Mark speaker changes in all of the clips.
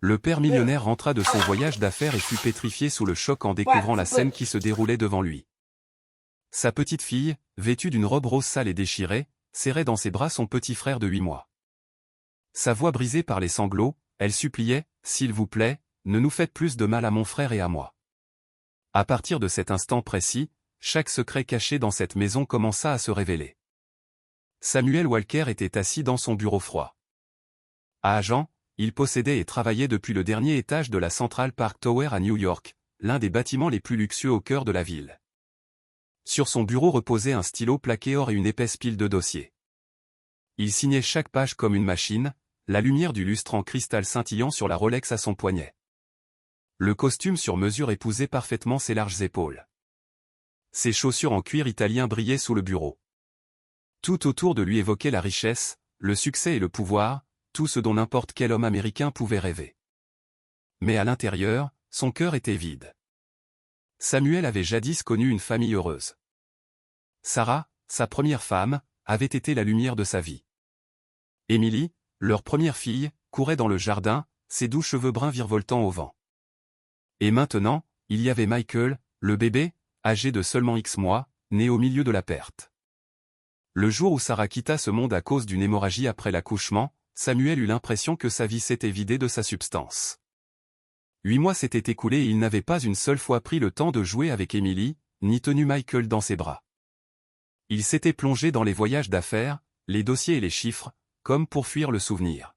Speaker 1: Le père millionnaire rentra de son voyage d'affaires et fut pétrifié sous le choc en découvrant la scène qui se déroulait devant lui. Sa petite fille, vêtue d'une robe rose sale et déchirée, serrait dans ses bras son petit frère de 8 mois. Sa voix brisée par les sanglots, elle suppliait, « S'il vous plaît, ne nous faites plus de mal à mon frère et à moi. » À partir de cet instant précis, chaque secret caché dans cette maison commença à se révéler. Samuel Walker était assis dans son bureau froid. À Agen, il possédait et travaillait depuis le dernier étage de la Central Park Tower à New York, l'un des bâtiments les plus luxueux au cœur de la ville. Sur son bureau reposait un stylo plaqué or et une épaisse pile de dossiers. Il signait chaque page comme une machine, la lumière du lustre en cristal scintillant sur la Rolex à son poignet. Le costume sur mesure épousait parfaitement ses larges épaules. Ses chaussures en cuir italien brillaient sous le bureau. Tout autour de lui évoquait la richesse, le succès et le pouvoir, tout ce dont n'importe quel homme américain pouvait rêver. Mais à l'intérieur, son cœur était vide. Samuel avait jadis connu une famille heureuse. Sarah, sa première femme, avait été la lumière de sa vie. Emily, leur première fille, courait dans le jardin, ses doux cheveux bruns virevoltant au vent. Et maintenant, il y avait Michael, le bébé, âgé de seulement X mois, né au milieu de la perte. Le jour où Sarah quitta ce monde à cause d'une hémorragie après l'accouchement, Samuel eut l'impression que sa vie s'était vidée de sa substance. 8 mois s'étaient écoulés et il n'avait pas une seule fois pris le temps de jouer avec Emily, ni tenu Michael dans ses bras. Il s'était plongé dans les voyages d'affaires, les dossiers et les chiffres, comme pour fuir le souvenir.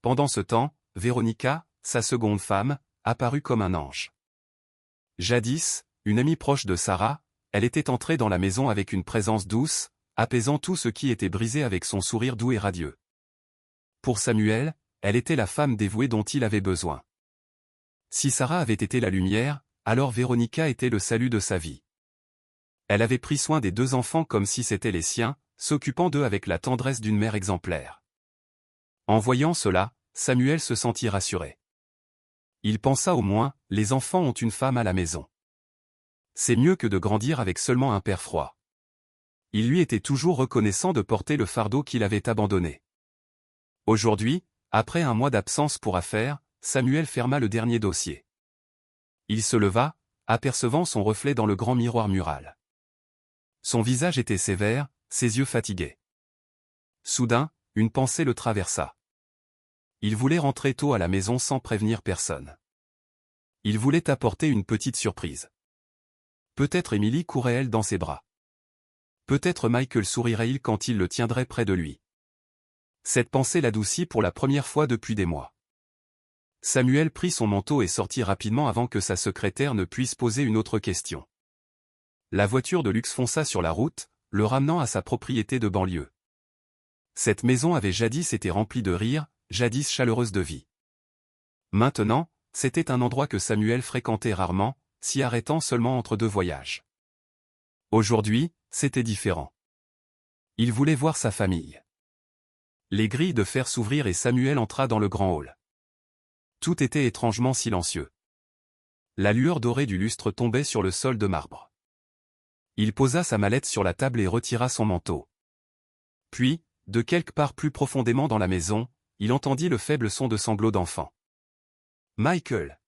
Speaker 1: Pendant ce temps, Veronica, sa seconde femme, apparut comme un ange. Jadis, une amie proche de Sarah, elle était entrée dans la maison avec une présence douce, apaisant tout ce qui était brisé avec son sourire doux et radieux. Pour Samuel, elle était la femme dévouée dont il avait besoin. Si Sarah avait été la lumière, alors Veronica était le salut de sa vie. Elle avait pris soin des 2 enfants comme si c'étaient les siens, s'occupant d'eux avec la tendresse d'une mère exemplaire. En voyant cela, Samuel se sentit rassuré. Il pensa au moins, les enfants ont une femme à la maison. C'est mieux que de grandir avec seulement un père froid. Il lui était toujours reconnaissant de porter le fardeau qu'il avait abandonné. Aujourd'hui, après un mois d'absence pour affaires, Samuel ferma le dernier dossier. Il se leva, apercevant son reflet dans le grand miroir mural. Son visage était sévère, ses yeux fatigués. Soudain, une pensée le traversa. Il voulait rentrer tôt à la maison sans prévenir personne. Il voulait apporter une petite surprise. Peut-être Emily courrait-elle dans ses bras. Peut-être Michael sourirait-il quand il le tiendrait près de lui. Cette pensée l'adoucit pour la première fois depuis des mois. Samuel prit son manteau et sortit rapidement avant que sa secrétaire ne puisse poser une autre question. La voiture de luxe fonça sur la route, le ramenant à sa propriété de banlieue. Cette maison avait jadis été remplie de rire, jadis chaleureuse de vie. Maintenant, c'était un endroit que Samuel fréquentait rarement, s'y arrêtant seulement entre 2 voyages. Aujourd'hui, c'était différent. Il voulait voir sa famille. Les grilles de fer s'ouvrirent et Samuel entra dans le grand hall. Tout était étrangement silencieux. La lueur dorée du lustre tombait sur le sol de marbre. Il posa sa mallette sur la table et retira son manteau. Puis, de quelque part plus profondément dans la maison, il entendit le faible son de sanglots d'enfant. Michael.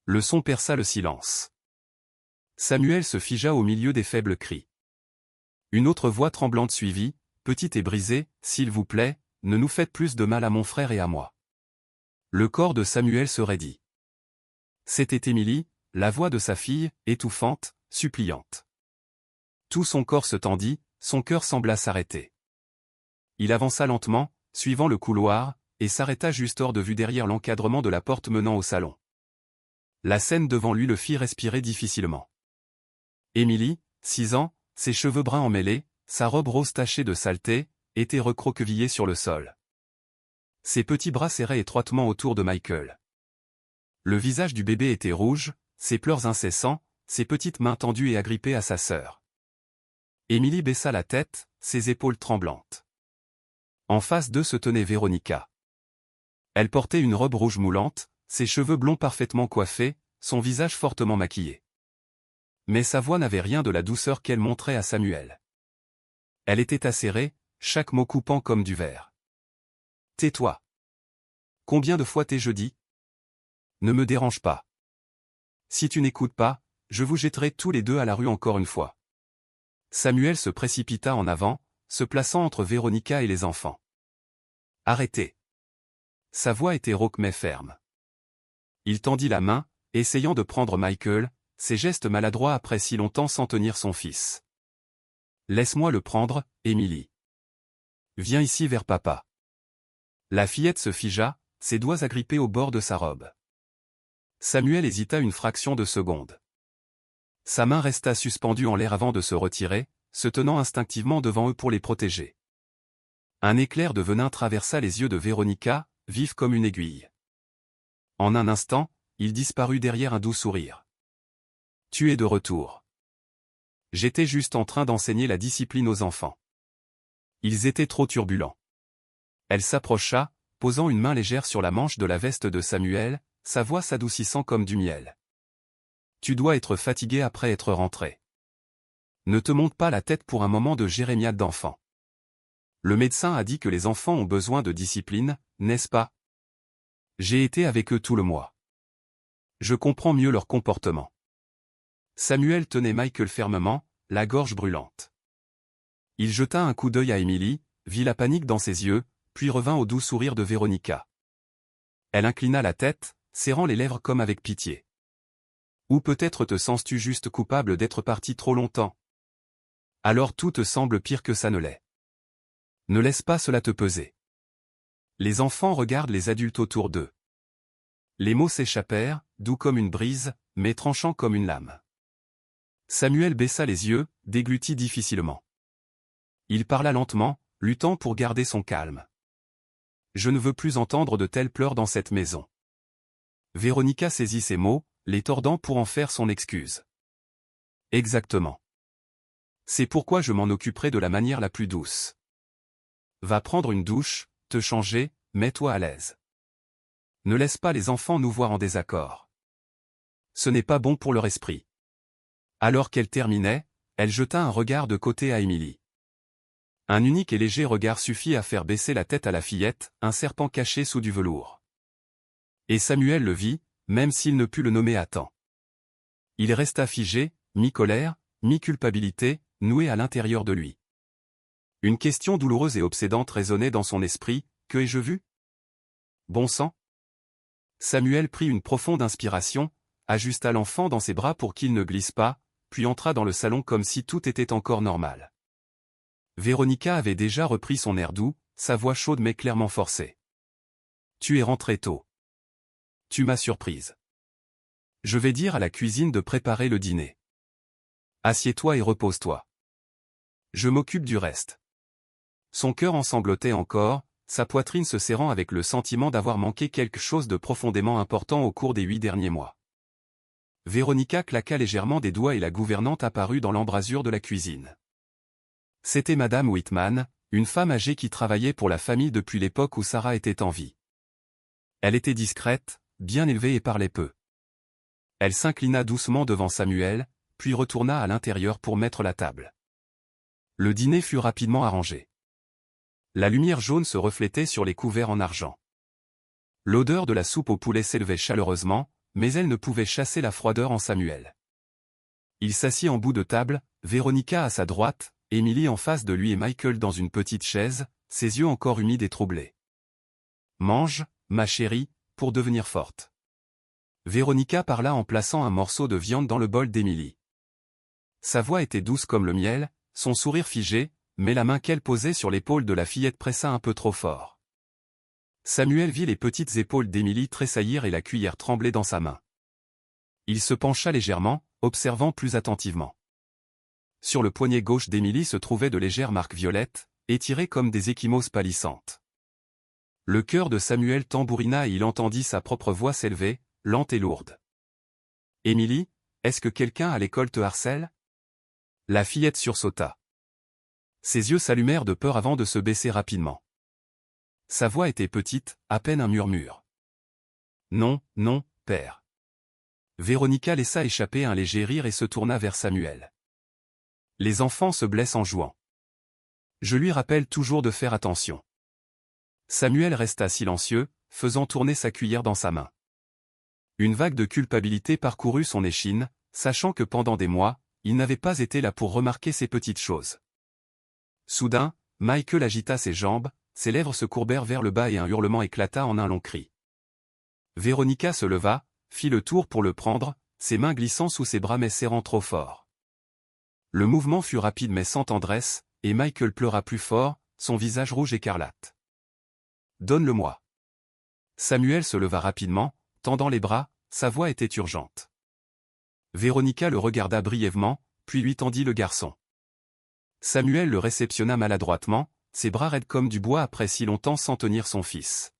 Speaker 1: Le son perça le silence. Samuel se figea au milieu des faibles cris. Une autre voix tremblante suivit, petite et brisée, « S'il vous plaît, ne nous faites plus de mal à mon frère et à moi. » Le corps de Samuel se raidit. C'était Emily, la voix de sa fille, étouffante, suppliante. Tout son corps se tendit, son cœur sembla s'arrêter. Il avança lentement, suivant le couloir, et s'arrêta juste hors de vue derrière l'encadrement de la porte menant au salon. La scène devant lui le fit respirer difficilement. Emily, 6 ans, ses cheveux bruns emmêlés, sa robe rose tachée de saleté, était recroquevillée sur le sol. Ses petits bras serraient étroitement autour de Michael. Le visage du bébé était rouge, ses pleurs incessants, ses petites mains tendues et agrippées à sa sœur. Emily baissa la tête, ses épaules tremblantes. En face d'eux se tenait Veronica. Elle portait une robe rouge moulante, ses cheveux blonds parfaitement coiffés, son visage fortement maquillé. Mais sa voix n'avait rien de la douceur qu'elle montrait à Samuel. Elle était acérée, chaque mot coupant comme du verre. « Tais-toi. Combien de fois t'ai-je dit? Ne me dérange pas. Si tu n'écoutes pas, je vous jetterai tous les deux à la rue encore une fois. Samuel se précipita en avant, se plaçant entre Véronica et les enfants. Arrêtez. Sa voix était rauque mais ferme. Il tendit la main, essayant de prendre Michael, ses gestes maladroits après si longtemps sans tenir son fils. Laisse-moi le prendre, Émilie. Viens ici vers papa. La fillette se figea, ses doigts agrippés au bord de sa robe. Samuel hésita une fraction de seconde. Sa main resta suspendue en l'air avant de se retirer, se tenant instinctivement devant eux pour les protéger. Un éclair de venin traversa les yeux de Véronica, vif comme une aiguille. En un instant, il disparut derrière un doux sourire. Tu es de retour. J'étais juste en train d'enseigner la discipline aux enfants. Ils étaient trop turbulents. Elle s'approcha, posant une main légère sur la manche de la veste de Samuel, sa voix s'adoucissant comme du miel. Tu dois être fatigué après être rentré. Ne te monte pas la tête pour un moment de jérémiade d'enfant. Le médecin a dit que les enfants ont besoin de discipline, n'est-ce pas? J'ai été avec eux tout le mois. Je comprends mieux leur comportement. Samuel tenait Michael fermement, la gorge brûlante. Il jeta un coup d'œil à Émilie, vit la panique dans ses yeux, puis revint au doux sourire de Véronica. Elle inclina la tête, serrant les lèvres comme avec pitié. Ou peut-être te sens-tu juste coupable d'être parti trop longtemps? Alors tout te semble pire que ça ne l'est. Ne laisse pas cela te peser. Les enfants regardent les adultes autour d'eux. Les mots s'échappèrent, doux comme une brise, mais tranchants comme une lame. Samuel baissa les yeux, déglutit difficilement. Il parla lentement, luttant pour garder son calme. Je ne veux plus entendre de tels pleurs dans cette maison. Véronica saisit ces mots, les tordant pour en faire son excuse. Exactement. C'est pourquoi je m'en occuperai de la manière la plus douce. Va prendre une douche, te changer, mets-toi à l'aise. Ne laisse pas les enfants nous voir en désaccord. Ce n'est pas bon pour leur esprit. Alors qu'elle terminait, elle jeta un regard de côté à Émilie. Un unique et léger regard suffit à faire baisser la tête à la fillette, un serpent caché sous du velours. Et Samuel le vit, même s'il ne put le nommer à temps. Il resta figé, mi-colère, mi-culpabilité, noué à l'intérieur de lui. Une question douloureuse et obsédante résonnait dans son esprit, que ai-je vu? Bon sang? Samuel prit une profonde inspiration, ajusta l'enfant dans ses bras pour qu'il ne glisse pas, puis entra dans le salon comme si tout était encore normal. Véronica avait déjà repris son air doux, sa voix chaude mais clairement forcée. Tu es rentré tôt. Tu m'as surprise. Je vais dire à la cuisine de préparer le dîner. Assieds-toi et repose-toi. Je m'occupe du reste. Son cœur ensanglotait encore, sa poitrine se serrant avec le sentiment d'avoir manqué quelque chose de profondément important au cours des 8 derniers mois. Véronica claqua légèrement des doigts et la gouvernante apparut dans l'embrasure de la cuisine. C'était Madame Whitman, une femme âgée qui travaillait pour la famille depuis l'époque où Sarah était en vie. Elle était discrète, bien élevée et parlait peu. Elle s'inclina doucement devant Samuel, puis retourna à l'intérieur pour mettre la table. Le dîner fut rapidement arrangé. La lumière jaune se reflétait sur les couverts en argent. L'odeur de la soupe au poulet s'élevait chaleureusement, mais elle ne pouvait chasser la froideur en Samuel. Il s'assit en bout de table, Véronica à sa droite, Émilie en face de lui et Michael dans une petite chaise, ses yeux encore humides et troublés. Mange, ma chérie, pour devenir forte. Véronica parla en plaçant un morceau de viande dans le bol d'Émilie. Sa voix était douce comme le miel, son sourire figé, mais la main qu'elle posait sur l'épaule de la fillette pressa un peu trop fort. Samuel vit les petites épaules d'Émilie tressaillir et la cuillère trembler dans sa main. Il se pencha légèrement, observant plus attentivement. Sur le poignet gauche d'Émilie se trouvaient de légères marques violettes, étirées comme des ecchymoses pâlissantes. Le cœur de Samuel tambourina et il entendit sa propre voix s'élever, lente et lourde. « Émilie, est-ce que quelqu'un à l'école te harcèle ?» La fillette sursauta. Ses yeux s'allumèrent de peur avant de se baisser rapidement. Sa voix était petite, à peine un murmure. « Non, non, père. » Véronica laissa échapper un léger rire et se tourna vers Samuel. « Les enfants se blessent en jouant. Je lui rappelle toujours de faire attention. » Samuel resta silencieux, faisant tourner sa cuillère dans sa main. Une vague de culpabilité parcourut son échine, sachant que pendant des mois, il n'avait pas été là pour remarquer ces petites choses. Soudain, Michael agita ses jambes, ses lèvres se courbèrent vers le bas et un hurlement éclata en un long cri. Véronica se leva, fit le tour pour le prendre, ses mains glissant sous ses bras mais serrant trop fort. Le mouvement fut rapide mais sans tendresse, et Michael pleura plus fort, son visage rouge écarlate. « Donne-le-moi. » Samuel se leva rapidement, tendant les bras, sa voix était urgente. Véronica le regarda brièvement, puis lui tendit le garçon. Samuel le réceptionna maladroitement, ses bras raides comme du bois après si longtemps sans tenir son fils.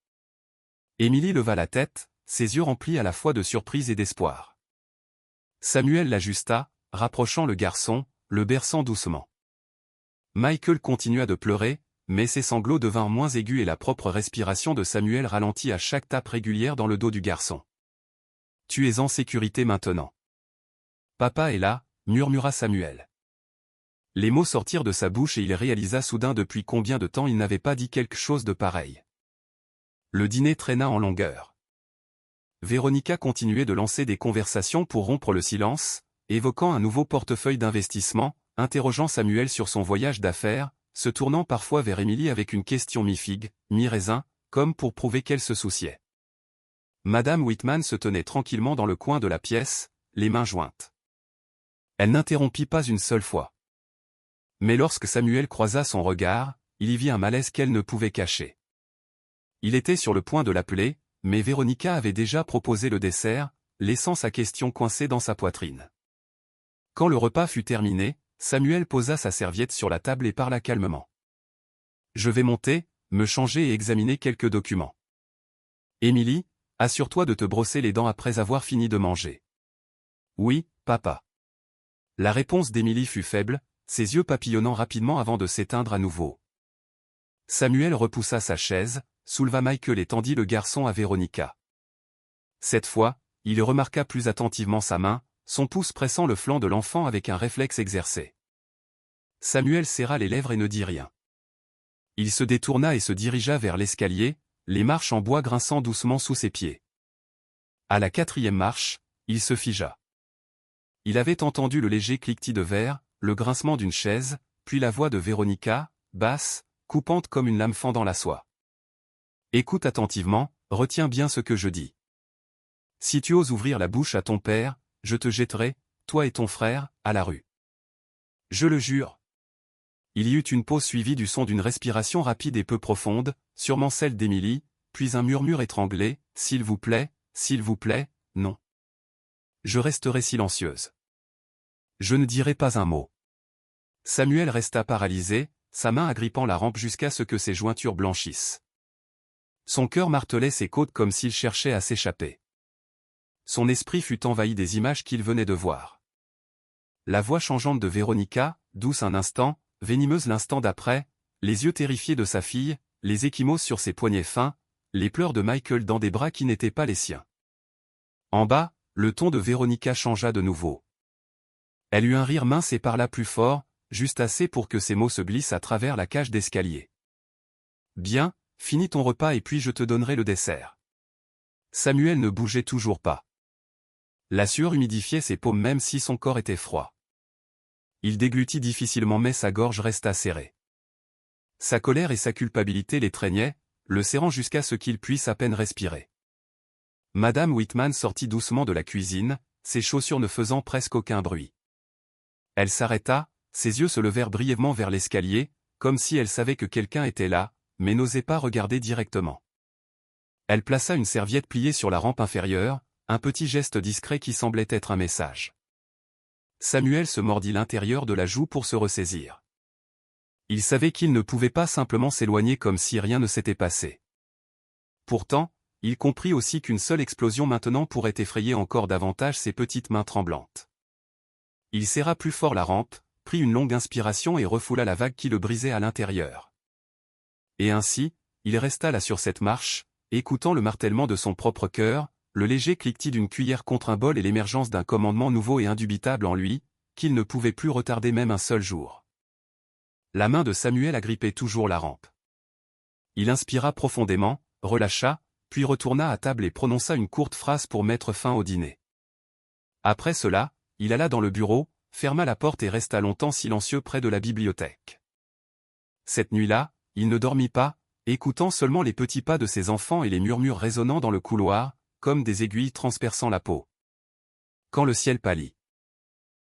Speaker 1: Émilie leva la tête, ses yeux remplis à la fois de surprise et d'espoir. Samuel l'ajusta, rapprochant le garçon, le berçant doucement. Michael continua de pleurer, mais ses sanglots devinrent moins aigus et la propre respiration de Samuel ralentit à chaque tape régulière dans le dos du garçon. « Tu es en sécurité maintenant. »« Papa est là », murmura Samuel. Les mots sortirent de sa bouche et il réalisa soudain depuis combien de temps il n'avait pas dit quelque chose de pareil. Le dîner traîna en longueur. Véronica continuait de lancer des conversations pour rompre le silence, évoquant un nouveau portefeuille d'investissement, interrogeant Samuel sur son voyage d'affaires, se tournant parfois vers Émilie avec une question mi-figue, mi-raisin, comme pour prouver qu'elle se souciait. Madame Whitman se tenait tranquillement dans le coin de la pièce, les mains jointes. Elle n'interrompit pas une seule fois. Mais lorsque Samuel croisa son regard, il y vit un malaise qu'elle ne pouvait cacher. Il était sur le point de l'appeler, mais Véronica avait déjà proposé le dessert, laissant sa question coincée dans sa poitrine. Quand le repas fut terminé, Samuel posa sa serviette sur la table et parla calmement. « Je vais monter, me changer et examiner quelques documents. Émilie, assure-toi de te brosser les dents après avoir fini de manger. »« Oui, papa. » La réponse d'Émilie fut faible, ses yeux papillonnant rapidement avant de s'éteindre à nouveau. Samuel repoussa sa chaise, souleva Michael et tendit le garçon à Véronica. Cette fois, il remarqua plus attentivement sa main, son pouce pressant le flanc de l'enfant avec un réflexe exercé. Samuel serra les lèvres et ne dit rien. Il se détourna et se dirigea vers l'escalier, les marches en bois grinçant doucement sous ses pieds. À la 4e marche, il se figea. Il avait entendu le léger cliquetis de verre, le grincement d'une chaise, puis la voix de Véronica, basse, coupante comme une lame fendant la soie. « Écoute attentivement, retiens bien ce que je dis. Si tu oses ouvrir la bouche à ton père, je te jetterai, toi et ton frère, à la rue. Je le jure. » Il y eut une pause suivie du son d'une respiration rapide et peu profonde, sûrement celle d'Émilie, puis un murmure étranglé, « S'il vous plaît, non. Je resterai silencieuse. Je ne dirai pas un mot. » Samuel resta paralysé, sa main agrippant la rampe jusqu'à ce que ses jointures blanchissent. Son cœur martelait ses côtes comme s'il cherchait à s'échapper. Son esprit fut envahi des images qu'il venait de voir. La voix changeante de Véronica, douce un instant, venimeuse l'instant d'après, les yeux terrifiés de sa fille, les ecchymoses sur ses poignets fins, les pleurs de Michael dans des bras qui n'étaient pas les siens. En bas, le ton de Véronica changea de nouveau. Elle eut un rire mince et parla plus fort, juste assez pour que ses mots se glissent à travers la cage d'escalier. « Bien, finis ton repas et puis je te donnerai le dessert. » Samuel ne bougeait toujours pas. La sueur humidifiait ses paumes même si son corps était froid. Il déglutit difficilement mais sa gorge resta serrée. Sa colère et sa culpabilité l'étreignaient, le serrant jusqu'à ce qu'il puisse à peine respirer. Madame Whitman sortit doucement de la cuisine, ses chaussures ne faisant presque aucun bruit. Elle s'arrêta, ses yeux se levèrent brièvement vers l'escalier, comme si elle savait que quelqu'un était là, mais n'osait pas regarder directement. Elle plaça une serviette pliée sur la rampe inférieure, un petit geste discret qui semblait être un message. Samuel se mordit l'intérieur de la joue pour se ressaisir. Il savait qu'il ne pouvait pas simplement s'éloigner comme si rien ne s'était passé. Pourtant, il comprit aussi qu'une seule explosion maintenant pourrait effrayer encore davantage ses petites mains tremblantes. Il serra plus fort la rampe, prit une longue inspiration et refoula la vague qui le brisait à l'intérieur. Et ainsi, il resta là sur cette marche, écoutant le martèlement de son propre cœur, le léger cliquetis d'une cuillère contre un bol et l'émergence d'un commandement nouveau et indubitable en lui, qu'il ne pouvait plus retarder même un seul jour. La main de Samuel agrippait toujours la rampe. Il inspira profondément, relâcha, puis retourna à table et prononça une courte phrase pour mettre fin au dîner. Après cela, il alla dans le bureau, ferma la porte et resta longtemps silencieux près de la bibliothèque. Cette nuit-là, il ne dormit pas, écoutant seulement les petits pas de ses enfants et les murmures résonnant dans le couloir, comme des aiguilles transperçant la peau. Quand le ciel pâlit.